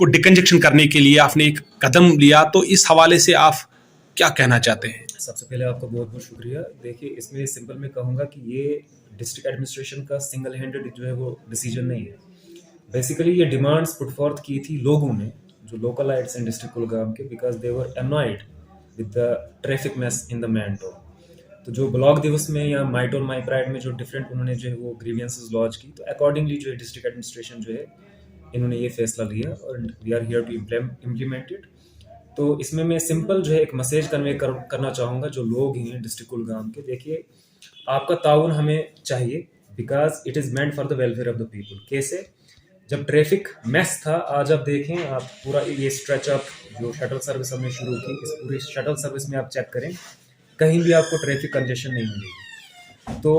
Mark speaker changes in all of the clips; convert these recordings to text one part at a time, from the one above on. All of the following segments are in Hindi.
Speaker 1: वो डिकंजेक्शन करने के लिए आपने एक कदम लिया, तो इस हवाले से आप क्या कहना चाहते हैं?
Speaker 2: सबसे पहले आपका बहुत बहुत शुक्रिया। देखिए, इसमें सिंपल मैं कहूँगा कि ये डिस्ट्रिक्ट एडमिनिस्ट्रेशन का सिंगल हैंडेड जो है वो डिसीजन नहीं है। बेसिकली ये डिमांड्स पुट फॉर्थ की थी लोगों ने, जो लोकलाइट्स इन डिस्ट्रिक्ट कुलगाम के, because they were annoyed with the traffic mess in the मैनटो। तो जो ब्लॉक दिवस में या माई टोन माई प्राइड में जो डिफरेंट उन्होंने जो है वो ग्रीवियंसेस लॉन्च की, तो अकॉर्डिंगली जो है डिस्ट्रिक्ट एडमिनिस्ट्रेशन जो है इन्होंने ये फैसला लिया और we are here to implement it. तो इसमें मैं सिंपल जो है एक मैसेज करना चाहूँगा जो लोग हैं डिस्ट्रिक्ट कुलगाम के। देखिए, आपका ताउन हमें चाहिए, because it is meant for the welfare of the people. कैसे? जब ट्रैफिक मैस था, आज आप देखें, आप पूरा ये स्ट्रेच अप जो शटल सर्विस हमने शुरू की, इस पूरी शटल सर्विस में आप चेक करें, कहीं भी आपको ट्रैफिक कंजेशन नहीं मिलेगी। तो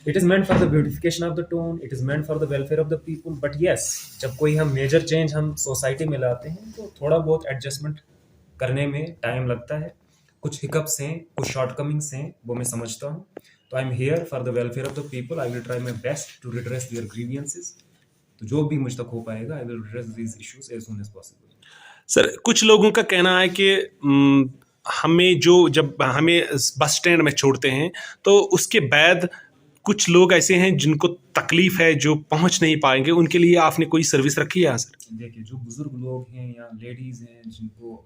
Speaker 2: it is meant for the beautification of the town, it is meant for the welfare of the people. But yes, जब कोई हम मेजर चेंज हम सोसाइटी में लाते हैं तो थोड़ा बहुत एडजस्टमेंट करने में टाइम लगता है। कुछ हिकअप्स हैं, कुछ शॉर्टकमिंग्स हैं, वो मैं समझता हूँ। तो I am here for the welfare of the people. I will try my best to redress their grievances. तो जो भी मुझ तक हो पाएगा, I will redress these issues as soon as possible.
Speaker 1: Sir, कुछ लोगों का कहना है कि हमें जब हमें बस स्टैंड में छोड़ते हैं तो उसके बाद कुछ लोग ऐसे हैं जिनको तकलीफ है, जो पहुंच नहीं पाएंगे, उनके लिए आपने कोई सर्विस रखी है सर?
Speaker 2: देखिए, जो बुजुर्ग लोग हैं या लेडीज हैं जिनको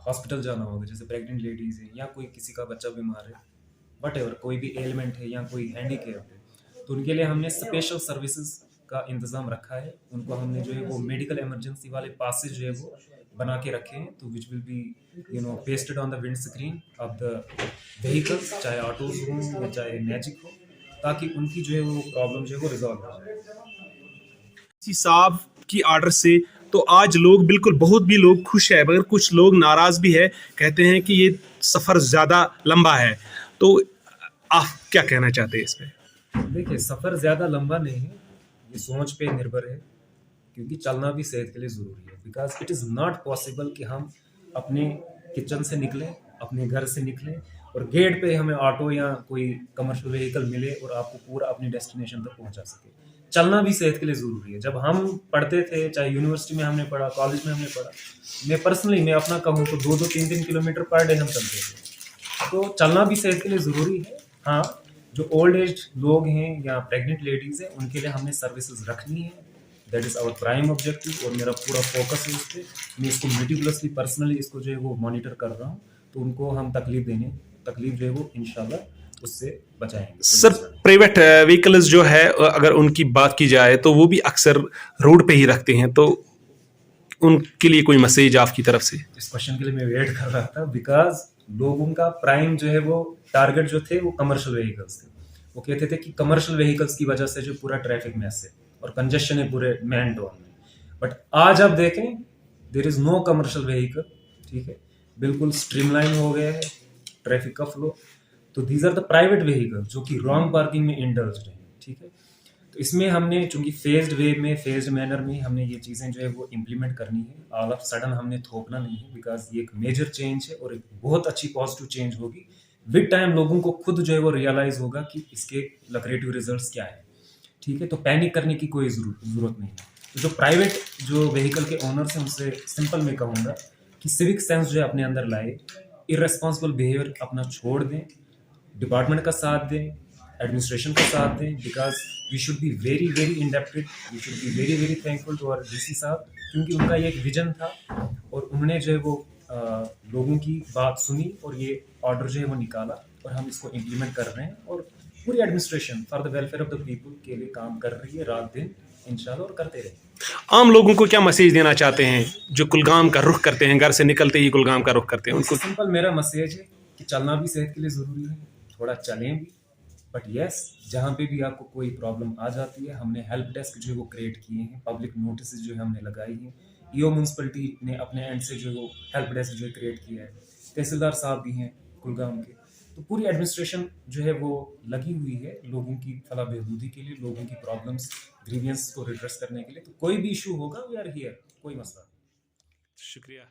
Speaker 2: हॉस्पिटल जाना होगा, जैसे प्रेग्नेंट लेडीज हैं या कोई किसी का बच्चा बीमार है, वट एवर कोई भी एलिमेंट है या कोई हैंडीकैप है, तो उनके लिए हमने स्पेशल सर्विसेज का इंतज़ाम रखा है। उनको हमने जो है वो मेडिकल इमरजेंसी वाले पासेज जो है वो बना के रखे हैं, तो which will be pasted on the wind screen of the vehicles, चाहे ऑटोज हों या चाहे मैजिक हो, ताकि उनकी जो है वो प्रॉब्लम जो है वो रिजॉल्व हो जाए।
Speaker 1: इसी साहब की आर्डर से तो आज लोग बिल्कुल, बहुत भी लोग खुश है, मगर कुछ लोग नाराज भी है, कहते हैं कि ये सफ़र ज़्यादा लंबा है। तो आप क्या कहना चाहते हैं इस पे?
Speaker 2: देखिए, सफ़र ज़्यादा लंबा नहीं है, ये सोच पे निर्भर है, क्योंकि चलना भी सेहत के लिए ज़रूरी है। Because it is not possible कि हम अपने किचन से निकलें, अपने घर से निकलें और गेट पे हमें ऑटो या कोई कमर्शियल व्हीकल मिले और आपको पूरा अपनी डेस्टिनेशन तक पहुंचा सके। चलना भी सेहत के लिए ज़रूरी है। जब हम पढ़ते थे, चाहे यूनिवर्सिटी में हमने पढ़ा, कॉलेज में हमने पढ़ा, मैं अपना कहूँ तो 2-3 किलोमीटर पर डे हम चलते थे। तो चलना भी सेहत के लिए ज़रूरी है। हाँ, जो ओल्ड एज लोग हैं या प्रेग्नेंट लेडीज़ हैं, उनके लिए हमने सर्विसेज रखनी है। That is our prime objective और मेरा पूरा फोकस है उस पर। मैं इसको मेटिकुलसली पर्सनली इसको जो है वो मॉनिटर कर रहा हूँ। तो उनको हम तकलीफ जो है वो इंशाल्लाह उससे बचाएंगे।
Speaker 1: सर, प्राइवेट व्हीकल्स जो है, अगर उनकी बात की जाए तो वो भी अक्सर रोड पे ही रखते हैं, तो उनके लिए कोई मैसेज आपकी तरफ से?
Speaker 2: इस क्वेश्चन के लिए मैं वेट कर रहा था, बिकॉज लोगों का प्राइम जो है वो टारगेट जो थे वो कमर्शियल व्हीकल्स थे। वो कहते थे कि कमर्शियल व्हीकल्स की वजह से जो पूरा ट्रैफिक मैस है और कंजेशन है पूरे मैन टाउन में। बट आज आप देखें, there is no commercial vehicle, ठीक है, बिल्कुल स्ट्रीमलाइन हो गया है ट्रैफिक का फ्लो। तो these are the private vehicle जो कि रॉन्ग पार्किंग में इंडल्ज्ड हैं, ठीक है। तो इसमें हमने चूंकि फेज्ड वे में, फेज्ड मैनर में हमने ये चीज़ें जो है वो इम्प्लीमेंट करनी है। ऑल ऑफ सडन हमने थोपना नहीं है, बिकॉज ये एक मेजर चेंज है और एक बहुत अच्छी पॉजिटिव चेंज होगी। विद टाइम लोगों को खुद जो है वो रियलाइज होगा कि इसके लक्रेटिव रिजल्ट्स क्या है, ठीक है। तो पैनिक करने की कोई जरूरत नहीं है। तो जो प्राइवेट जो व्हीकल के ओनर्स हैं, उनसे सिंपल मैं कहूँगा कि सिविक सेंस जो है अपने अंदर लाए, इररेस्पॉन्सिबल बिहेवियर अपना छोड़ दें, डिपार्टमेंट का साथ दें, एडमिनिस्ट्रेशन का साथ दें, because we should be very very indebted, we should be very very thankful to our DC साहब, क्योंकि उनका ये एक विजन था और उन्होंने जो है वो लोगों की बात सुनी और ये ऑर्डर जो है वो निकाला और हम इसको इम्प्लीमेंट कर रहे हैं। और पूरी administration for the welfare of the people के लिए काम कर रही है रात दिन इंशाल्लाह, और करते रहेंगे।
Speaker 1: आम लोगों को क्या मैसेज देना चाहते हैं जो कुलगाम का रुख करते हैं, घर से निकलते ही कुलगाम का रुख करते हैं? उनको
Speaker 2: सिंपल मेरा मैसेज है कि चलना भी सेहत के लिए ज़रूरी है, थोड़ा चलें भी, बट यस, जहाँ पे भी आपको कोई प्रॉब्लम आ जाती है, हमने हेल्प डेस्क जो है वो क्रिएट किए हैं, पब्लिक नोटिस जो है हमने लगाई हैं, ईओ म्यूनसिपलिटी ने अपने एंड से जो है वो हेल्प डेस्क जो है क्रिएट किया है, तहसीलदार साहब भी हैं कुलगाम के। तो पूरी एडमिनिस्ट्रेशन जो है वो लगी हुई है लोगों की फलाह बहबूदी के लिए, लोगों की प्रॉब्लम्स ग्रीवियंस को रिड्रेस करने के लिए। तो कोई भी इशू होगा, वी आर हियर, कोई मसला नहीं।
Speaker 1: शुक्रिया।